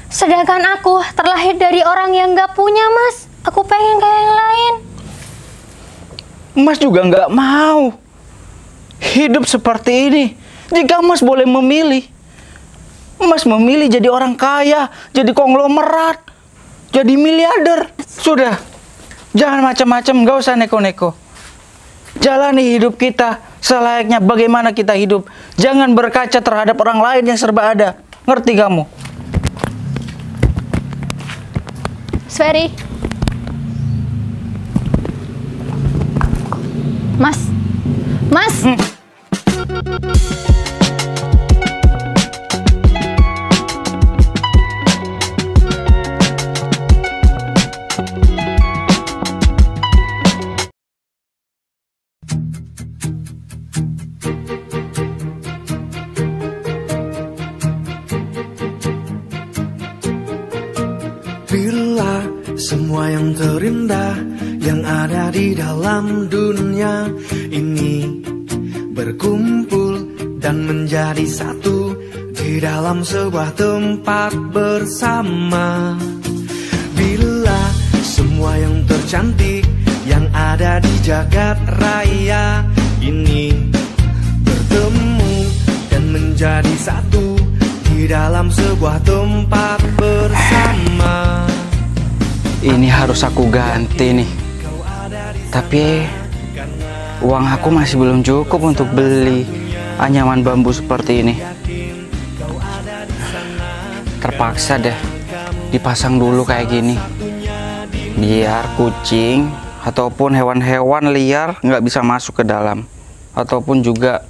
Sedangkan aku terlahir dari orang yang gak punya, Mas. Aku pengen kayak yang lain. Mas juga nggak mau hidup seperti ini. Jika Mas boleh memilih, Mas memilih jadi orang kaya, jadi konglomerat, jadi miliarder. Sudah, jangan macam-macam, nggak usah neko-neko. Jalani hidup kita selayaknya bagaimana kita hidup. Jangan berkaca terhadap orang lain yang serba ada. Ngerti kamu? Sferi. Mas. Mas. Bila semua yang terindah yang ada di dalam dunia ini berkumpul dan menjadi satu di dalam sebuah tempat bersama. Bila semua yang tercantik yang ada di jagat raya ini bertemu dan menjadi satu di dalam sebuah tempat bersama. Ini harus aku ganti nih. Tapi uang aku masih belum cukup untuk beli anyaman bambu seperti ini. Terpaksa deh dipasang dulu kayak gini, biar kucing ataupun hewan-hewan liar nggak bisa masuk ke dalam, ataupun juga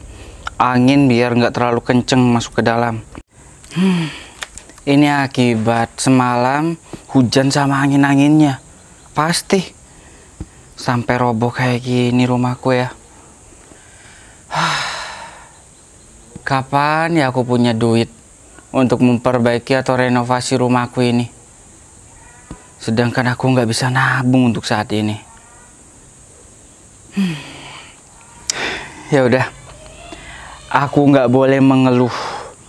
angin biar nggak terlalu kenceng masuk ke dalam. Ini akibat semalam hujan sama angin-anginnya. Pasti sampai roboh kayak gini rumahku ya. Kapan ya aku punya duit untuk memperbaiki atau renovasi rumahku ini? Sedangkan aku nggak bisa nabung untuk saat ini. Ya udah, aku nggak boleh mengeluh.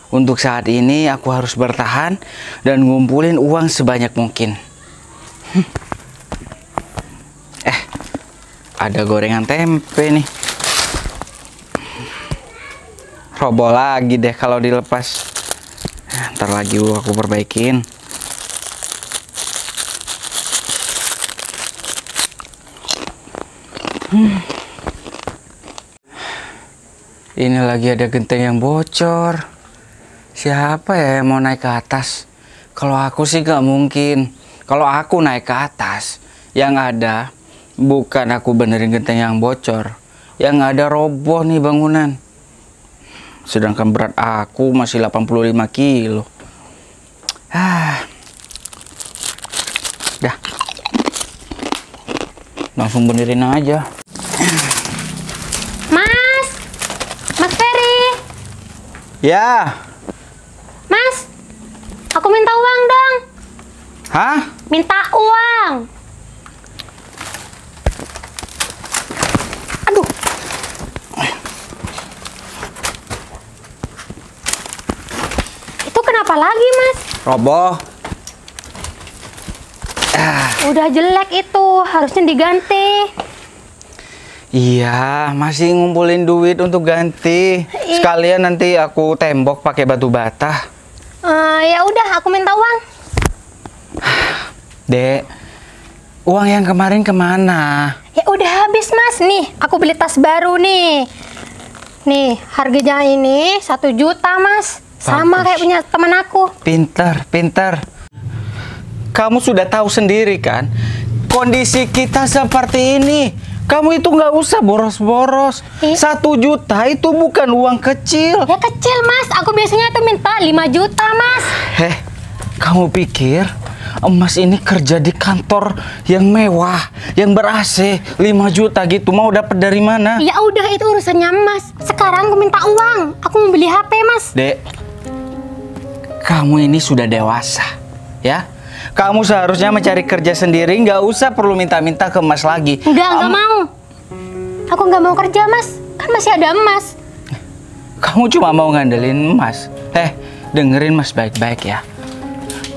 Untuk saat ini aku harus bertahan dan ngumpulin uang sebanyak mungkin. Ada gorengan tempe nih. Roboh lagi deh kalau dilepas. Ntar lagi aku perbaikin. Ini lagi ada genteng yang bocor. Siapa ya yang mau naik ke atas? Kalau aku sih gak mungkin. Kalau aku naik ke atas, yang ada bukan aku benerin genteng yang bocor, yang ada roboh nih bangunan. Sedangkan berat aku masih 85 kilo. Dah, langsung benerin aja. Mas Ferry. Ya. Mas, aku minta uang dong. Hah? Minta uang. Aduh. Itu kenapa lagi, Mas? Roboh. Udah jelek itu, harusnya diganti. Iya, masih ngumpulin duit untuk ganti. Sekalian nanti aku tembok pakai batu bata. Ya udah, aku minta uang. Dek, uang yang kemarin kemana? Ya udah habis, Mas. Nih, aku beli tas baru nih. Nih, harganya ini 1 juta, Mas. Sama kayak punya teman aku. Pintar. Kamu sudah tahu sendiri kan, kondisi kita seperti ini. Kamu itu nggak usah boros-boros. 1 juta itu bukan uang kecil. Ya kecil, Mas. Aku biasanya tuh minta 5 juta, Mas. Kamu pikir Emas ini kerja di kantor yang mewah, yang ber-AC 5 juta gitu, mau dapat dari mana? Ya udah, itu urusannya Mas. Sekarang aku minta uang. Aku mau beli HP, Mas. Dek, kamu ini sudah dewasa, ya? Kamu seharusnya mencari kerja sendiri, nggak usah perlu minta-minta ke Mas lagi. Nggak mau. Aku nggak mau kerja, Mas. Kan masih ada Mas. Kamu cuma mau ngandelin Mas. Dengerin Mas baik-baik ya.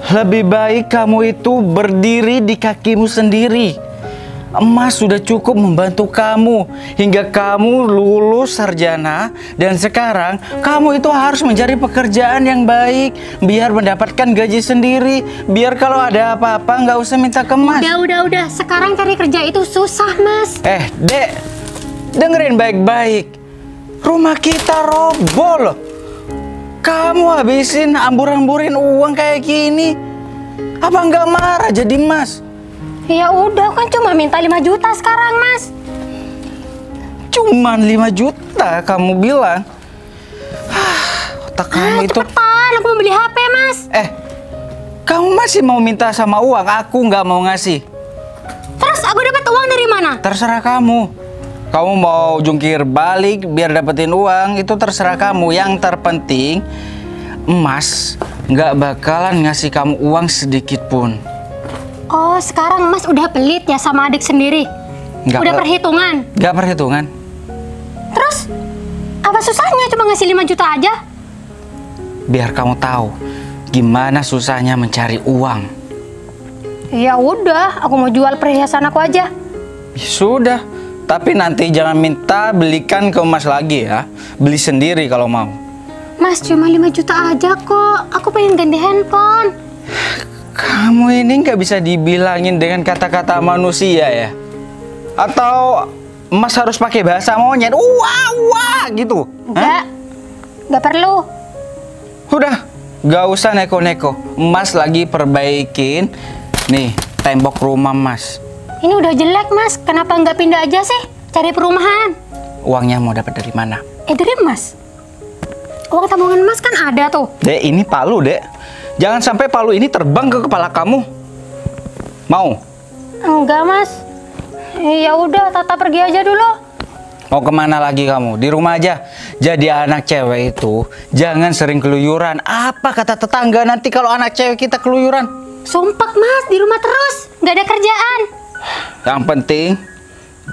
Lebih baik kamu itu berdiri di kakimu sendiri. Emas sudah cukup membantu kamu hingga kamu lulus sarjana, dan sekarang kamu itu harus mencari pekerjaan yang baik biar mendapatkan gaji sendiri, biar kalau ada apa-apa nggak usah minta ke Mas. Udah. Sekarang cari kerja itu susah, Mas. Dek, dengerin baik-baik. Rumah kita roboh loh. Kamu habisin ambur-amburin uang kayak gini. Apa nggak marah jadi Mas? Ya udah, kan cuma minta 5 juta sekarang, Mas. Cuman 5 juta kamu bilang. Otak kamu itu. Cepetan, aku mau beli HP, Mas. Kamu masih mau minta sama uang, aku nggak mau ngasih. Terus aku dapat uang dari mana? Terserah kamu. Kamu mau jungkir balik biar dapetin uang, itu terserah kamu. Yang terpenting, Mas nggak bakalan ngasih kamu uang sedikit pun. Oh, sekarang Mas udah pelit ya sama adik sendiri? Udah perhitungan? Nggak perhitungan. Terus, apa susahnya cuma ngasih 5 juta aja? Biar kamu tahu gimana susahnya mencari uang. Ya udah, aku mau jual perhiasan aku aja. Sudah, tapi nanti jangan minta belikan ke Mas lagi ya. Beli sendiri kalau mau. Mas, cuma 5 juta aja kok. Aku pengen ganti handphone. Kamu ini nggak bisa dibilangin dengan kata-kata manusia ya? Atau Mas harus pakai bahasa monyet? Wah gitu? Nggak perlu. Udah, nggak usah neko-neko. Mas lagi perbaikin nih tembok rumah Mas. Ini udah jelek, Mas. Kenapa nggak pindah aja sih? Cari perumahan. Uangnya mau dapat dari mana? Dari Mas. Uang tabungan Mas kan ada tuh. Dek, ini palu, Dek. Jangan sampai palu ini terbang ke kepala kamu. Mau? Enggak, Mas. Ya udah, Tata pergi aja dulu. Mau kemana lagi kamu? Di rumah aja. Jadi anak cewek itu jangan sering keluyuran. Apa kata tetangga nanti kalau anak cewek kita keluyuran? Sumpah, Mas, di rumah terus. Nggak ada kerjaan. Yang penting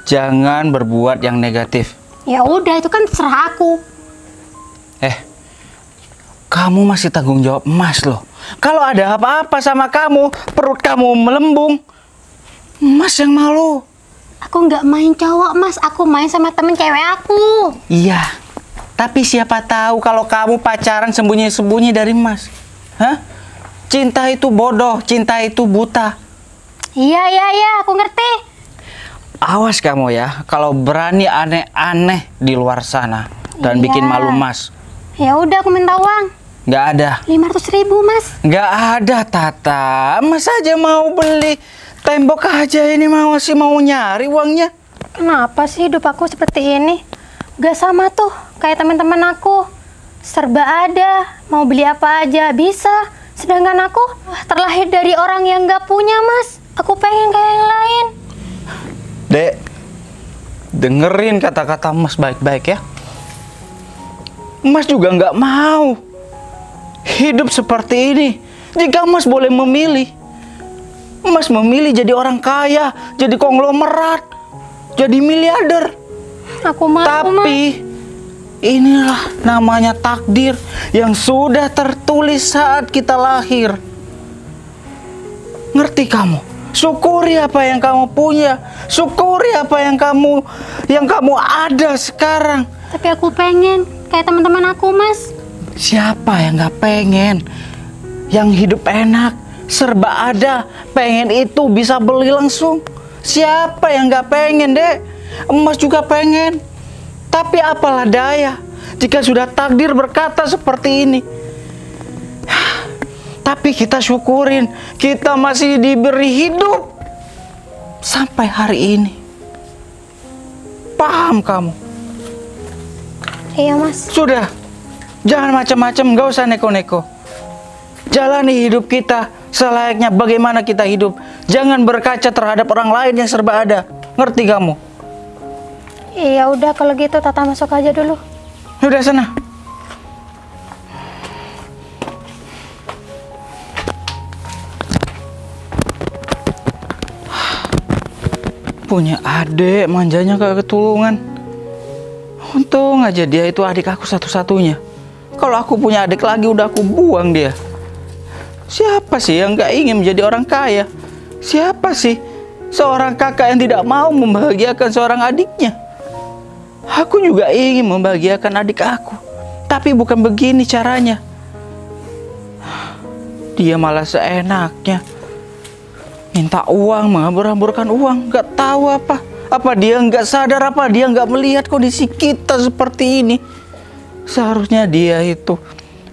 jangan berbuat yang negatif. Ya udah, itu kan terserah aku. Kamu masih tanggung jawab Mas loh. Kalau ada apa-apa sama kamu, perut kamu melembung, Mas yang malu. Aku nggak main cowok, Mas. Aku main sama temen cewek aku. Iya, tapi siapa tahu kalau kamu pacaran sembunyi-sembunyi dari Mas. Hah? Cinta itu bodoh, cinta itu buta. Iya, aku ngerti. Awas kamu ya, kalau berani aneh-aneh di luar sana dan bikin malu Mas. Ya udah, aku minta uang. Nggak ada. 500.000, Mas. Nggak ada, Tata. Mas aja mau beli tembok aja ini masih mau nyari uangnya. Kenapa sih hidup aku seperti ini? Gak sama tuh kayak teman-teman aku. Serba ada, mau beli apa aja bisa. Sedangkan aku terlahir dari orang yang gak punya, Mas. Aku pengen kayak yang lain. Dek, dengerin kata-kata Mas baik-baik ya. Mas juga nggak mau hidup seperti ini. Jika Mas boleh memilih, Mas memilih jadi orang kaya, jadi konglomerat, jadi miliarder. Aku mau, Tapi inilah namanya takdir yang sudah tertulis saat kita lahir. Ngerti kamu? Syukuri apa yang kamu punya, syukuri apa yang kamu ada sekarang. Tapi aku pengen kayak teman-teman aku, Mas. Siapa yang nggak pengen? Yang hidup enak, serba ada, pengen itu bisa beli langsung. Siapa yang nggak pengen, Dek? Emas juga pengen. Tapi apalah daya jika sudah takdir berkata seperti ini. Tapi kita syukurin, kita masih diberi hidup sampai hari ini. Paham kamu? Iya, Mas. Sudah, jangan macam-macam, gak usah neko-neko. Jalani hidup kita selayaknya bagaimana kita hidup. Jangan berkaca terhadap orang lain yang serba ada. Ngerti kamu? Iya udah, kalau gitu Tata masuk aja dulu. Udah sana. Punya adik, manjanya gak ketulungan. Untung aja dia itu adik aku satu-satunya. Kalau aku punya adik lagi udah aku buang dia. Siapa sih yang nggak ingin menjadi orang kaya? Siapa sih seorang kakak yang tidak mau membahagiakan seorang adiknya? Aku juga ingin membahagiakan adik aku, tapi bukan begini caranya. Dia malah seenaknya minta uang, menghambur-hamburkan uang. Nggak tahu apa dia nggak sadar, apa dia nggak melihat kondisi kita seperti ini. Seharusnya dia itu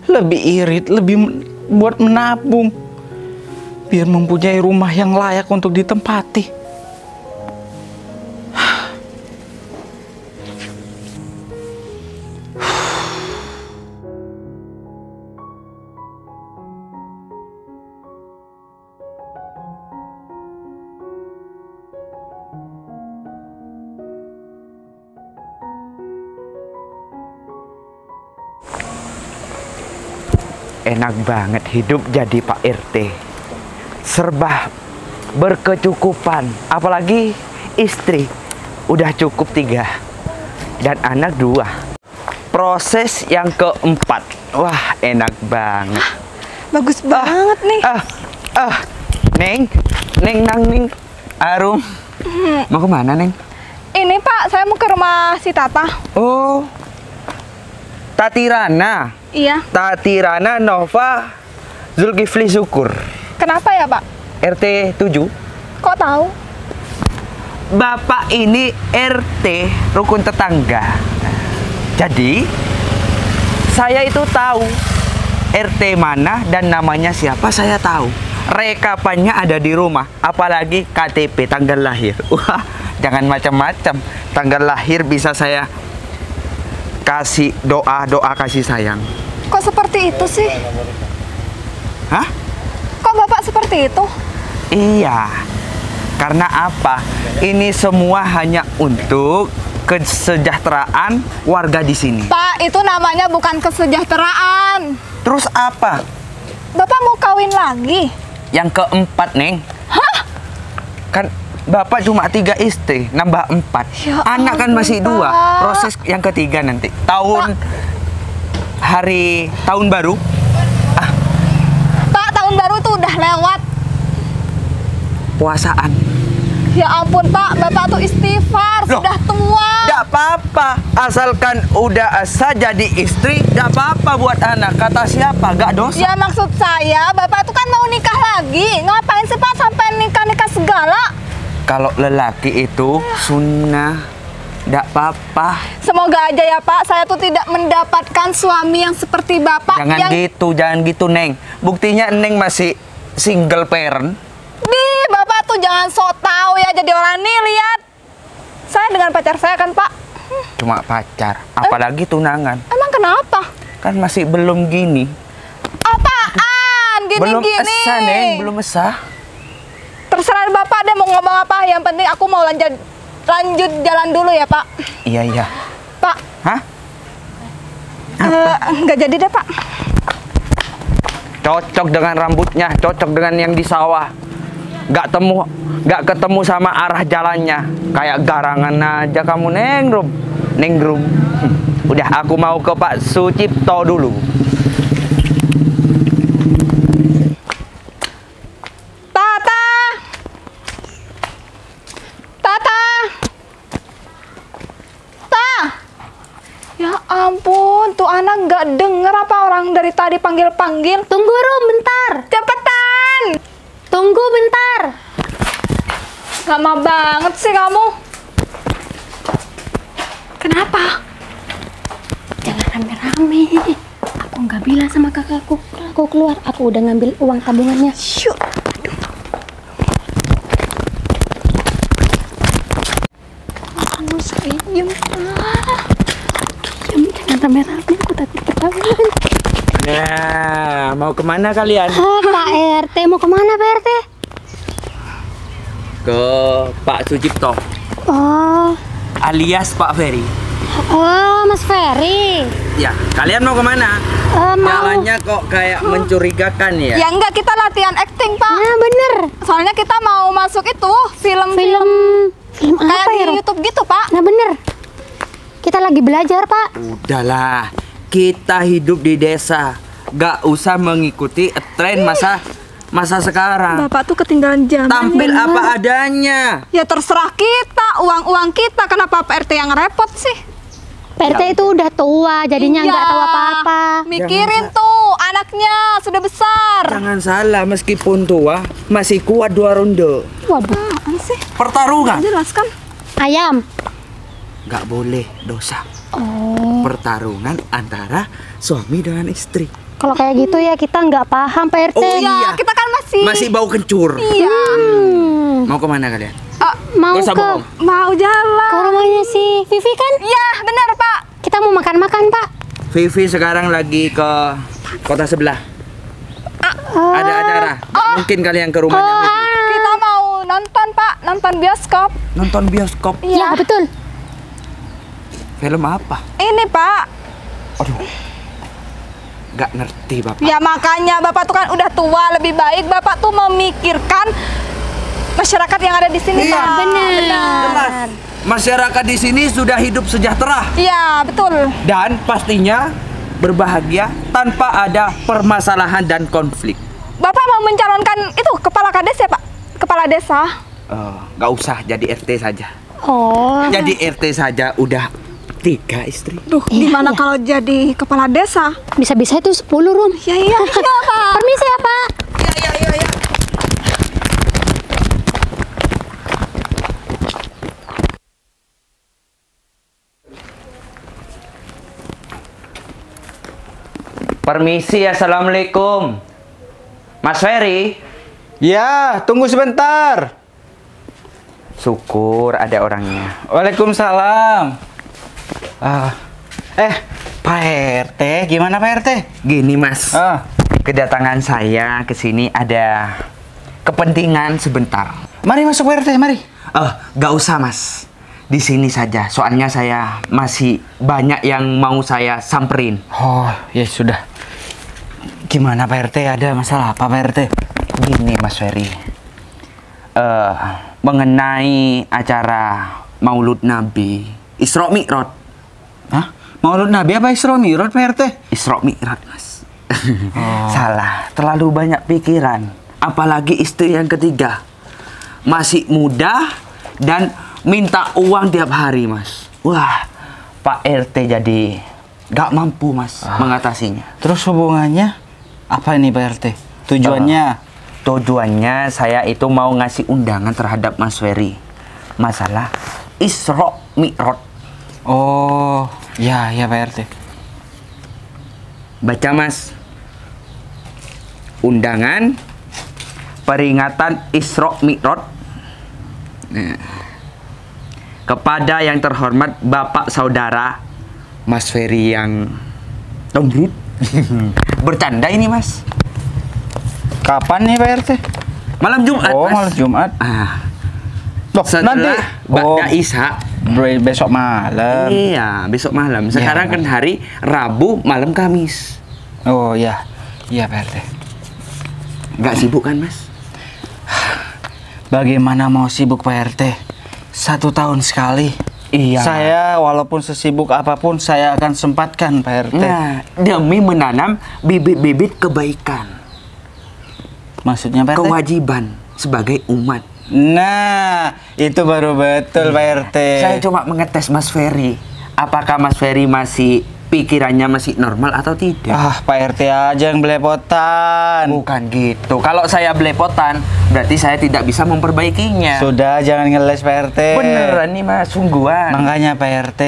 lebih irit, lebih buat menabung, biar mempunyai rumah yang layak untuk ditempati. Enak banget hidup jadi Pak RT. Serba berkecukupan. Apalagi istri udah cukup 3 dan anak 2. Proses yang keempat. Wah, enak banget. Bagus banget nih. Neng Arum. Mau kemana, Neng? Ini Pak, saya mau ke rumah si Tata. Oh, Tatirana. Iya. Tatirana Nova Zulkifli Syukur. Kenapa ya Pak? RT 7. Kok tahu? Bapak ini RT rukun tetangga. Jadi saya itu tahu RT mana dan namanya siapa, saya tahu. Rekapannya ada di rumah, apalagi KTP tanggal lahir. Wah, jangan macam-macam. Tanggal lahir bisa saya kasih doa kasih sayang. Kok seperti itu sih? Hah? Kok Bapak seperti itu? Iya. Karena apa? Ini semua hanya untuk kesejahteraan warga di sini. Pak, itu namanya bukan kesejahteraan. Terus apa? Bapak mau kawin lagi? Yang keempat, Neng. Hah? Kan Bapak cuma 3 istri, nambah 4. Ya Anak kan ampun, masih 2. Pak. Proses yang ketiga nanti. Tahun baru. Pak, tahun baru tuh udah lewat. Puasaan. Ya ampun Pak, Bapak tuh istighfar, Loh, sudah tua. Gak apa-apa, asalkan udah sah jadi istri, gak apa-apa buat anak. Kata siapa? Gak dosa. Ya maksud saya, Bapak tuh kan mau nikah lagi. Ngapain sih Pak sampai nikah-nikah segala? Kalau lelaki itu sunnah, gak apa-apa. Semoga aja ya Pak, saya tuh tidak mendapatkan suami yang seperti Bapak. Jangan gitu Neng. Buktinya Neng masih single parent. Bapak tuh jangan sok tahu ya jadi orang nih, lihat. Saya dengan pacar saya kan Pak. Cuma pacar, apalagi tunangan. Emang kenapa? Kan masih belum gini. Apaan? Belum Gini-gini. esah Neng, belum esah. Terserah Bapak deh mau ngomong apa. Yang penting aku mau lanjut jalan dulu ya Pak. Iya. Pak. Hah? Nggak jadi deh Pak. Cocok dengan rambutnya, cocok dengan yang di sawah. Gak ketemu sama arah jalannya. Kayak garangan aja kamu, Neng Rum. Udah, aku mau ke Pak Sucipto dulu. Tata. Ya ampun, tuh anak nggak denger apa orang dari tadi panggil-panggil. Tunggu Rum, bentar. Cepetan. Tunggu bentar. Lama banget sih kamu. Kenapa? Jangan rame-rame. Aku nggak bilang sama kakakku. Kalau aku keluar, aku udah ngambil uang tabungannya. Syuk. Kamu diem. Diam, jangan rame-rame. Aku takut ketahuan. Nah, mau kemana kalian? Pak RT, mau kemana Pak RT? Ke Pak Sucipto, Oh, alias Pak Ferry. Mas Ferry. Ya, kalian mau kemana? Mau. Jalannya kok kayak mencurigakan ya? Ya enggak, kita latihan acting Pak. Nah, bener. Soalnya kita mau masuk itu film Film kayak apa ya, di Rum? YouTube gitu Pak. Nah, bener. Kita lagi belajar, Pak. Udahlah, kita hidup di desa. Gak usah mengikuti tren masa sekarang. Bapak tuh ketinggalan zaman. Tampil apa adanya. Ya terserah kita, uang-uang kita. Kenapa Pak RT yang repot sih? Pak RT itu udah tua, jadinya nggak tahu apa-apa. Mikirin tuh, anaknya sudah besar. Jangan salah, meskipun tua masih kuat 2 ronde. Waduh, Apaan sih? Pertarungan. Jelaskan. ayam. Gak boleh dosa. Oh, Pertarungan antara suami dengan istri. kalau kayak gitu ya kita nggak paham Pak RT. Oh, iya. Ya, kita kan Masih bau kencur. Iya. Mau kemana kalian? Mau Gak usah ke bohong. Mau jalan. ke rumahnya si Vivi kan? Iya, benar Pak. Kita mau makan-makan Pak. Vivi sekarang lagi ke kota sebelah. Ada acara. Gak mungkin kalian ke rumahnya Vivi. Kita mau nonton Pak, nonton bioskop. Nonton bioskop. Iya betul. Film apa? Ini Pak. Aduh. Gak ngerti Bapak. Ya makanya Bapak tuh kan udah tua, lebih baik Bapak tuh memikirkan masyarakat yang ada di sini Iya, Pak. Jelas. Masyarakat di sini sudah hidup sejahtera Iya, betul. dan pastinya berbahagia tanpa ada permasalahan dan konflik. Bapak mau mencalonkan itu kepala kades ya Pak? Kepala desa. Gak usah jadi RT saja. Oh, Jadi RT saja udah 3 istri. Duh, gimana kalau jadi kepala desa? bisa-bisa itu 10 Rum. Ya iya, iya Pak. Permisi ya Pak. Permisi, assalamualaikum. Mas Ferry. Ya, tunggu sebentar. Syukur ada orangnya. Waalaikumsalam. Pak RT, gimana Pak RT? Gini Mas, Ah, kedatangan saya ke sini ada kepentingan sebentar. mari masuk Pak RT, mari. Gak usah Mas. Di sini saja. Soalnya saya masih banyak yang mau saya samperin. Oh, ya sudah. Gimana Pak RT? Ada masalah apa Pak RT? Gini Mas Ferry. Mengenai acara Maulud Nabi Isra Mi'raj. Hah? Maulud Nabi apa Isra Mi'raj Pak RT? Isra Mi'raj Mas. Salah, terlalu banyak pikiran. Apalagi istri yang ketiga. Masih muda dan minta uang tiap hari Mas. Wah, Pak RT jadi gak mampu Mas mengatasinya. Terus hubungannya apa ini Pak RT? Tujuannya? Tujuannya saya itu mau ngasih undangan terhadap Mas Ferry. Masalah Isra Mi'raj. Oh, ya Pak RT. Baca Mas. Undangan peringatan Isra Mi'raj. Nah, kepada yang terhormat Bapak Saudara Mas Ferry yang tombrut. Bercanda ini Mas. Kapan nih Pak RT? Malam Jumat Oh, Mas. malam Jumat. Loh, Setelah nanti Ba'da Isya. besok malam. Iya, besok malam. Sekarang kan hari Rabu, malam Kamis. Oh ya, iya Pak RT. Nggak sibuk kan Mas? Bagaimana mau sibuk Pak RT? 1 tahun sekali. Iya. Saya walaupun sesibuk apapun saya akan sempatkan Pak RT. Nah, demi menanam bibit-bibit kebaikan. Maksudnya Pak RT? Kewajiban sebagai umat. Nah, itu baru betul Pak RT. Saya cuma mengetes Mas Ferry. Apakah Mas Ferry masih pikirannya masih normal atau tidak? Pak RT aja yang belepotan. Bukan gitu. Kalau saya belepotan, berarti saya tidak bisa memperbaikinya. Sudah, jangan ngeles Pak RT. Beneran nih Mas, sungguhan. Makanya Pak RT,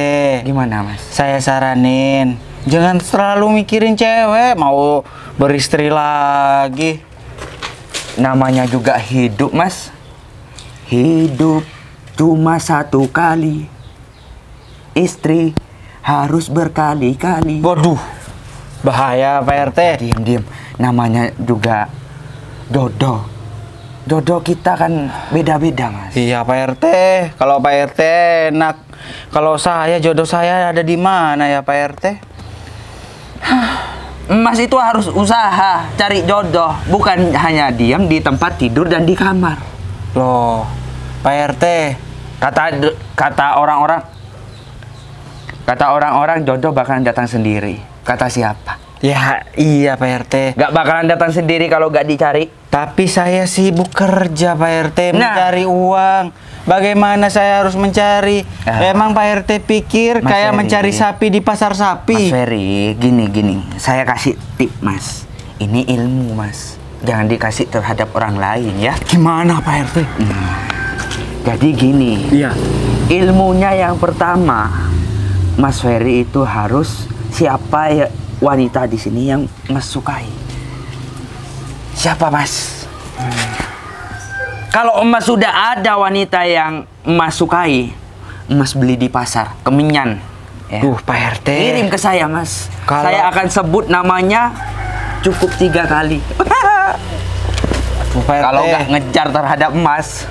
Gimana Mas? saya saranin jangan terlalu mikirin cewek mau beristri lagi. Namanya juga hidup Mas. Hidup cuma 1 kali. Istri harus berkali-kali. Waduh, bahaya Pak RT. Diam-diam. Namanya juga jodoh. Jodoh kita kan beda-beda Mas. Iya Pak RT, kalau Pak RT enak. Kalau saya, jodoh saya ada di mana ya Pak RT? Mas itu harus usaha cari jodoh, bukan hanya diam di tempat tidur dan di kamar. Loh, Pak RT, Kata orang-orang jodoh bakalan datang sendiri. Kata siapa? Ya iya Pak RT. Gak bakalan datang sendiri kalau gak dicari. Tapi saya sibuk kerja Pak RT, Nah. mencari uang. Bagaimana saya harus mencari? Emang Pak RT pikir Mas kayak Ferry. mencari sapi di pasar Mas sapi? Ferry, gini. Saya kasih tip, Mas. Ini ilmu, Mas. Jangan dikasih terhadap orang lain ya. Gimana Pak RT? Jadi gini. Iya. Ilmunya yang pertama, Mas Ferry itu harus siapa ya wanita di sini yang Mas sukai. Siapa, Mas? Kalau Mas sudah ada wanita yang Mas sukai, Mas beli di pasar, Kemenyan. Ya. Pak RT. Kirim ke saya, Mas. Kalau- Saya akan sebut namanya cukup 3 kali. Pak RT. Kalau nggak ngejar terhadap Mas,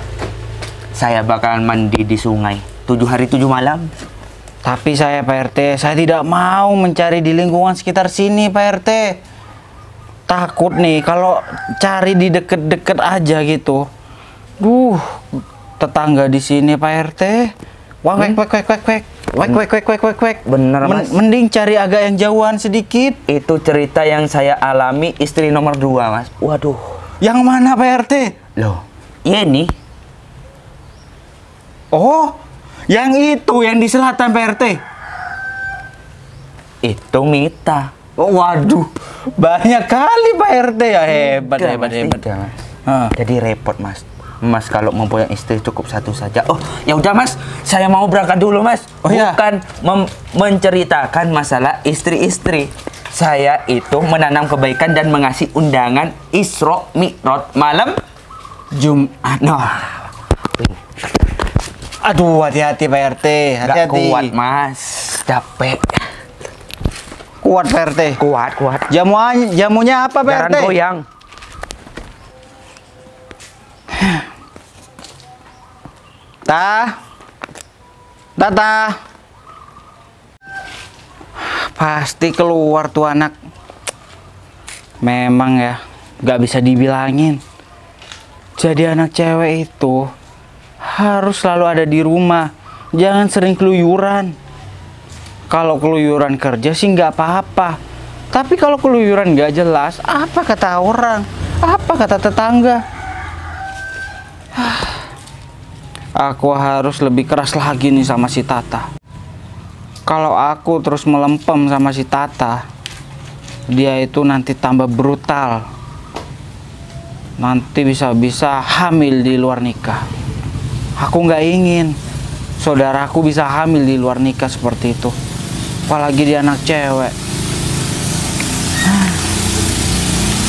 saya bakalan mandi di sungai 7 hari 7 malam. Tapi saya Pak RT, saya tidak mau mencari di lingkungan sekitar sini Pak RT. Takut nih kalau cari di deket-deket aja gitu. Tetangga di sini Pak RT. Wak wek wek wek wek wek. Wek wek wek wek wek wek. Bener, Mas. Mending cari agak yang jauhan sedikit. Itu cerita yang saya alami istri nomor 2, Mas. Waduh. Yang mana Pak RT? Loh, ini Oh, yang itu yang di selatan Pak RT. itu Mita. Oh, waduh, banyak kali Pak RT ya, hebat Tiga, hebat Mas, hebat. tiga, Mas. Ah. Jadi repot, Mas. Mas kalau mempunyai istri cukup 1 saja. Oh, ya udah Mas, saya mau berangkat dulu, Mas. Oh, iya. Bukan menceritakan masalah istri-istri. Saya itu menanam kebaikan dan mengasih undangan Isra Mi'raj malam Jumat. Nah, Aduh, hati-hati Pak RT, nggak hati-hati. kuat, Mas. Capek. Kuat Pak RT. Kuat. Jamunya apa Pak Jangan RT? goyang. Tata. Pasti keluar tuh anak. Memang ya, nggak bisa dibilangin. Jadi anak cewek itu harus selalu ada di rumah. Jangan sering keluyuran. Kalau keluyuran kerja sih nggak apa-apa. Tapi kalau keluyuran nggak jelas, apa kata orang? Apa kata tetangga? Aku harus lebih keras lagi nih sama si Tata. Kalau aku terus melempem sama si Tata, dia itu nanti tambah brutal. Nanti bisa-bisa hamil di luar nikah. Aku nggak ingin saudaraku bisa hamil di luar nikah seperti itu. Apalagi dia anak cewek.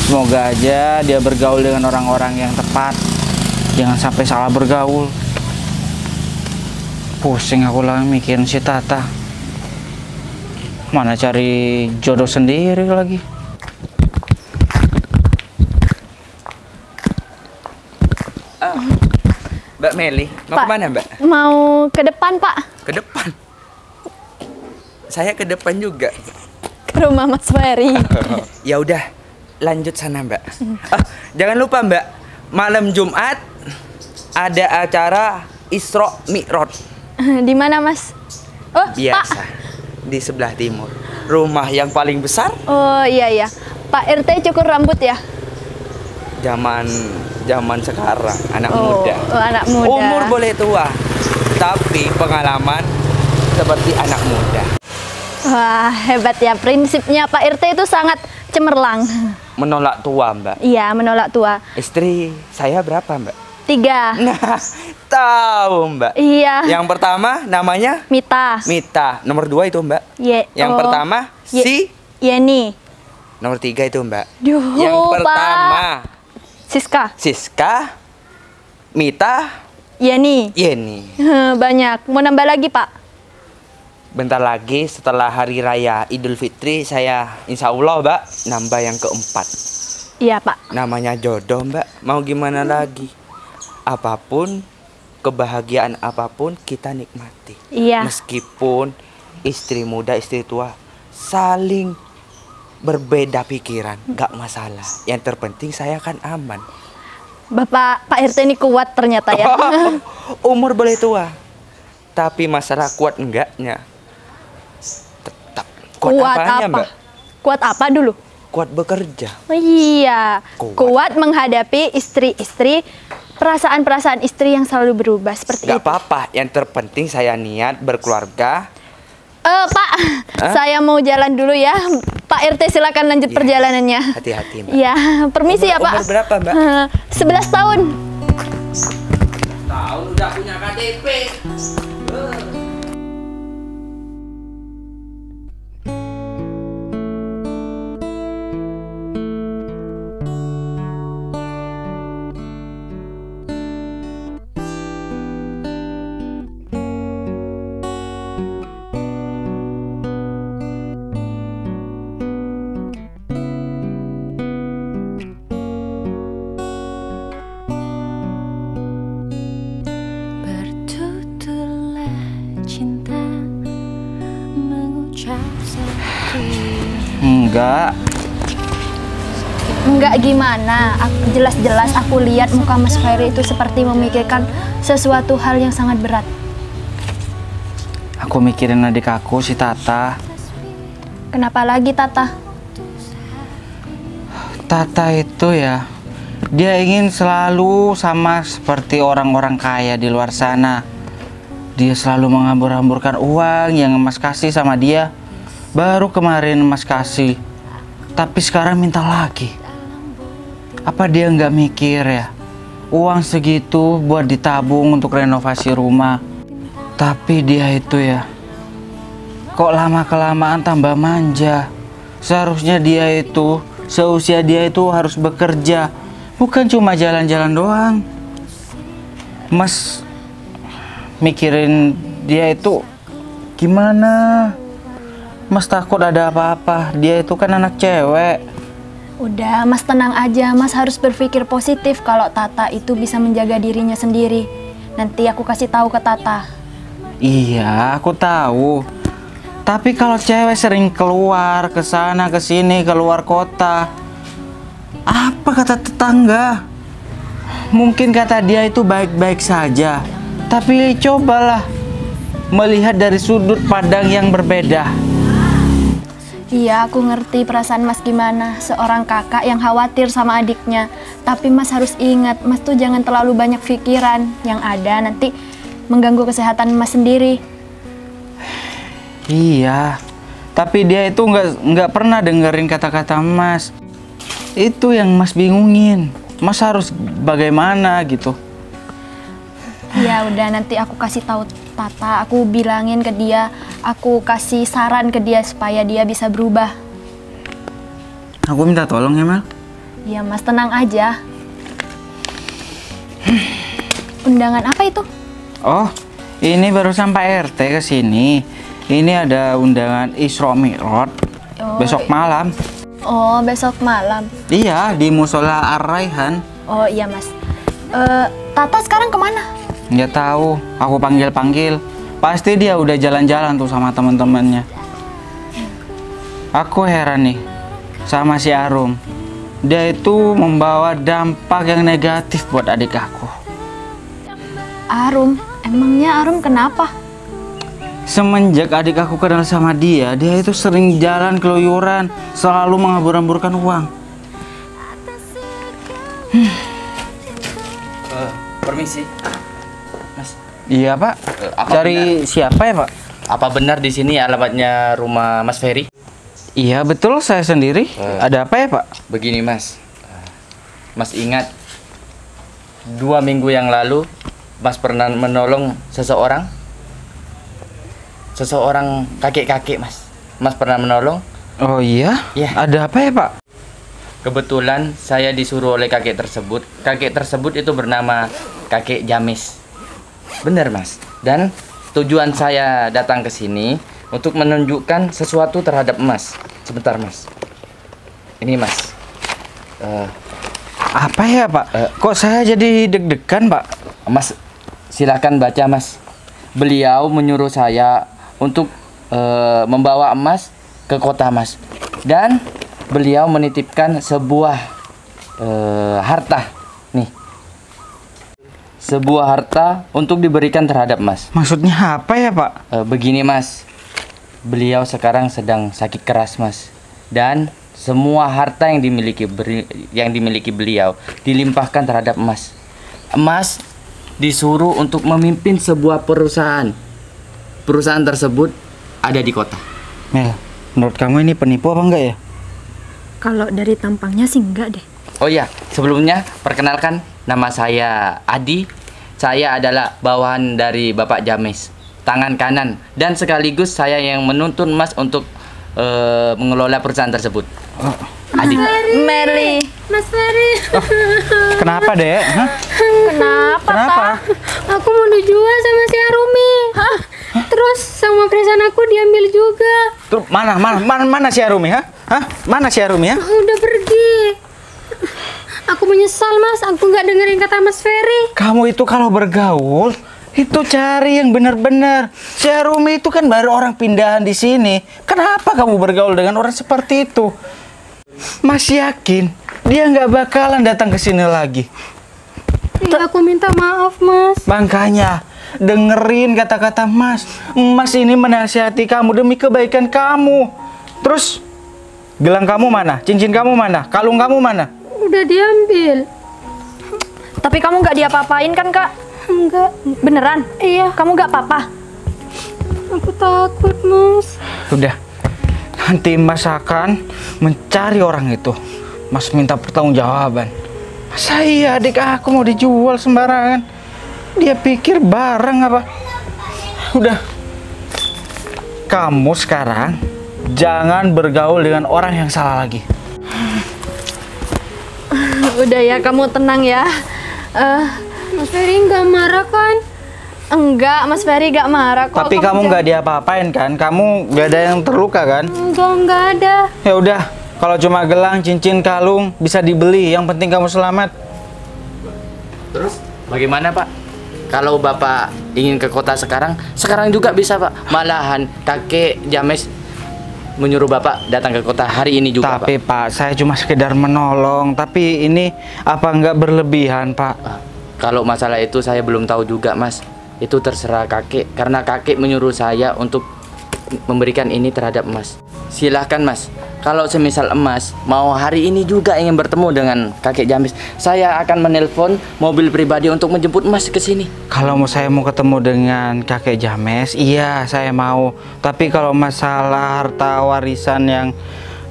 Semoga aja dia bergaul dengan orang-orang yang tepat. Jangan sampai salah bergaul. Pusing aku lah mikirin si Tata. Mana cari jodoh sendiri lagi. Mbak Meli, mau Pak, kemana, Mbak? Mau ke depan, Pak. Ke depan. Saya ke depan juga. Ke rumah Mas Ferry. Ya udah, lanjut sana, Mbak. Jangan lupa, Mbak. Malam Jumat ada acara Isra Mi'raj. Di mana, Mas? Oh, Biasa. Pak. Di sebelah timur. Rumah yang paling besar. Oh, iya. Pak RT cukur rambut ya? Zaman sekarang, anak muda. Anak muda. Umur boleh tua, tapi pengalaman seperti anak muda. Wah, hebat ya. Prinsipnya Pak RT itu sangat cemerlang. Menolak tua, Mbak. Iya, menolak tua. Istri saya berapa, Mbak? 3. Nah, tahu, Mbak. Iya. Yang pertama namanya Mita. Mita. Nomor 2 itu, Mbak. Yang Oh. pertama Ye- Yeni. Nomor 3 itu, Mbak. Duh, Yang Pak. pertama Siska. Siska, Mita, Yeni. Yeni. Banyak. Mau nambah lagi, Pak? Bentar lagi setelah hari raya Idul Fitri saya insya Allah, Mbak, nambah yang keempat. Iya, Pak. Namanya jodoh, Mbak. Mau gimana lagi? Apapun, kebahagiaan apapun kita nikmati. Iya. Meskipun istri muda, istri tua saling berbeda pikiran, nggak masalah. Yang terpenting saya kan aman. Pak RT ini kuat ternyata ya. Umur boleh tua, tapi masalah kuat enggaknya tetap kuat, Kuat apanya, apa? Mbak? Kuat apa dulu? Kuat bekerja. Oh, iya, Kuat. kuat menghadapi istri-istri, perasaan-perasaan istri yang selalu berubah seperti Gak itu. apa-apa, yang terpenting saya niat berkeluarga. Pak, saya mau jalan dulu ya. Pak RT silakan lanjut Iya. perjalanannya. Hati-hati, Mbak. Ya, permisi ya Pak. Umur berapa, Mbak? 11 tahun. Tahun udah punya KTP. Bertuturlah cinta mengucap satu. Enggak. Enggak gimana, jelas-jelas aku lihat muka Mas Ferry itu seperti memikirkan sesuatu hal yang sangat berat. Aku mikirin adik aku si Tata. Kenapa lagi Tata? Tata itu ya, dia ingin selalu sama seperti orang-orang kaya di luar sana. Dia selalu menghambur-hamburkan uang yang Mas kasih sama dia. Baru kemarin Mas kasih, tapi sekarang minta lagi. Apa dia nggak mikir ya? Uang segitu buat ditabung untuk renovasi rumah. Tapi dia itu ya, kok lama-kelamaan tambah manja. Seharusnya dia itu, seusia dia itu harus bekerja, bukan cuma jalan-jalan doang. Mas mikirin dia itu gimana? Mas takut ada apa-apa. Dia itu kan anak cewek. Udah, Mas tenang aja. Mas harus berpikir positif kalau Tata itu bisa menjaga dirinya sendiri. Nanti aku kasih tahu ke Tata. Iya, aku tahu. Tapi kalau cewek sering keluar ke sana ke sini, keluar kota, apa kata tetangga? Mungkin kata dia itu baik-baik saja. Tapi cobalah melihat dari sudut pandang yang berbeda. Iya, aku ngerti perasaan Mas gimana. Seorang kakak yang khawatir sama adiknya. Tapi Mas harus ingat, Mas tuh jangan terlalu banyak pikiran. Yang ada nanti mengganggu kesehatan Mas sendiri. Iya, tapi dia itu nggak pernah dengerin kata-kata Mas. Itu yang Mas bingungin. Mas harus bagaimana gitu. Ya udah, nanti aku kasih tahu Tata. Aku bilangin ke dia, aku kasih saran ke dia supaya dia bisa berubah. Aku minta tolong ya, Mel. Ya Mas, tenang aja. Undangan apa itu? Oh, ini baru sampai RT ke sini. Ini ada undangan Isra Mi'raj besok malam. Oh, besok malam. Iya, di Musola Ar-Raihan. Oh iya Mas. Tata sekarang kemana? Nggak tahu, aku panggil-panggil. Pasti dia udah jalan-jalan tuh sama teman-temannya. Aku heran nih sama si Arum. Dia itu membawa dampak yang negatif buat adik aku. Arum? Emangnya Arum kenapa? Semenjak adik aku kenal sama dia, dia itu sering jalan keluyuran, selalu menghambur-hamburkan uang. Permisi, Mas. Iya Pak. Apa Cari siapa ya Pak? Apa benar di sini alamatnya rumah Mas Ferry? Iya betul, saya sendiri. Ada apa ya Pak? Begini Mas, Mas ingat 2 minggu yang lalu Mas pernah menolong seseorang kakek-kakek Mas. Mas pernah menolong? Oh iya? Iya. Ada apa ya Pak? Kebetulan saya disuruh oleh kakek tersebut. Kakek tersebut itu bernama kakek Jamis. Benar Mas. Dan tujuan saya datang ke sini untuk menunjukkan sesuatu terhadap Mas. Sebentar Mas. Ini Mas. Apa ya Pak? Kok saya jadi deg-degan Pak? Mas silakan baca Mas. Beliau menyuruh saya untuk membawa emas ke kota Mas. Dan beliau menitipkan sebuah harta. Nih. Sebuah harta untuk diberikan terhadap Mas. Maksudnya apa ya Pak? Begini Mas. Beliau sekarang sedang sakit keras Mas. Dan semua harta yang dimiliki beliau dilimpahkan terhadap Mas. Mas disuruh untuk memimpin sebuah perusahaan. Perusahaan tersebut ada di kota. Mel, menurut kamu ini penipu apa enggak ya? Kalau dari tampangnya sih enggak deh. Oh iya, sebelumnya perkenalkan, nama saya Adi. Saya adalah bawahan dari Bapak James, tangan kanan, dan sekaligus saya yang menuntun Mas untuk mengelola perusahaan tersebut. Adi. Meli. Mas Ferry. Kenapa, Dek? Hah? Kenapa? Aku mau dijual sama si Arumi. Terus sama perusahaan aku diambil juga. Terus mana si Arumi, ha? Hah? Mana si Arumi, ya? Udah pergi. Aku menyesal, Mas. Aku nggak dengerin kata Mas Ferry. Kamu itu kalau bergaul itu cari yang benar-benar. Si Arumi itu kan baru orang pindahan di sini. Kenapa kamu bergaul dengan orang seperti itu? Mas yakin dia nggak bakalan datang ke sini lagi. Iya, aku minta maaf, Mas. Makanya dengerin kata-kata Mas. Mas ini menasihati kamu demi kebaikan kamu. Terus gelang kamu mana? Cincin kamu mana? Kalung kamu mana? Udah diambil. Tapi kamu nggak diapa-apain kan, Kak? Enggak. Beneran? Iya. Kamu nggak apa-apa? Aku takut, Mas. Udah. Nanti Mas akan mencari orang itu. Mas minta pertanggungjawaban. Masa iya adik aku mau dijual sembarangan? Dia pikir barang apa? Udah. Kamu sekarang jangan bergaul dengan orang yang salah lagi. Udah ya, kamu tenang ya. Mas Ferry nggak marah kan? Enggak, Mas Ferry nggak marah kok. Tapi kamu nggak diapa-apain kan? Kamu nggak ada yang terluka kan? Nggak ada. Ya udah, kalau cuma gelang, cincin, kalung bisa dibeli. Yang penting kamu selamat. Terus bagaimana, Pak? Kalau Bapak ingin ke kota sekarang juga bisa, Pak. Malahan kakek James menyuruh Bapak datang ke kota hari ini juga, Tapi Pak, saya cuma sekedar menolong. Tapi ini apa nggak berlebihan, Pak? Kalau masalah itu saya belum tahu juga, Mas. Itu terserah kakek, karena kakek menyuruh saya untuk memberikan ini terhadap Mas. Silahkan, Mas. Kalau semisal Emas mau hari ini juga ingin bertemu dengan kakek James, saya akan menelpon mobil pribadi untuk menjemput Mas ke sini. Kalau saya mau ketemu dengan kakek James, iya saya mau. Tapi kalau masalah harta warisan yang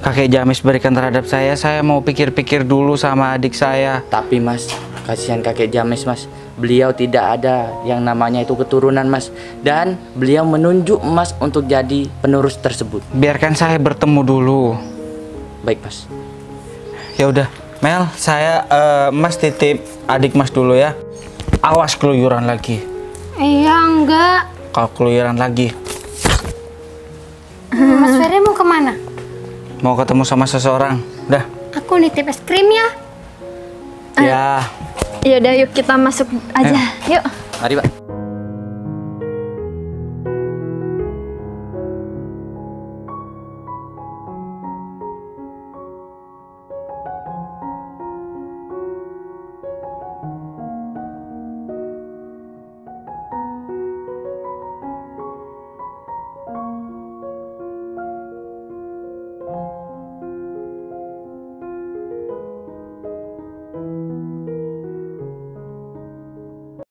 kakek James berikan terhadap saya mau pikir-pikir dulu sama adik saya. Tapi Mas, kasihan kakek James, Mas. Beliau tidak ada yang namanya itu keturunan, Mas. Dan beliau menunjuk Mas untuk jadi penerus tersebut. Biarkan saya bertemu dulu. Baik, Mas. Ya udah, Mel, saya Mas titip adik Mas dulu ya. Awas keluyuran lagi. Iya, enggak. Kalau keluyuran lagi, Mas Ferry mau kemana? mau ketemu sama seseorang. Udah. Aku nitip es krim ya. Ya. Yaudah, yuk kita masuk aja. Yuk. Mari, Pak.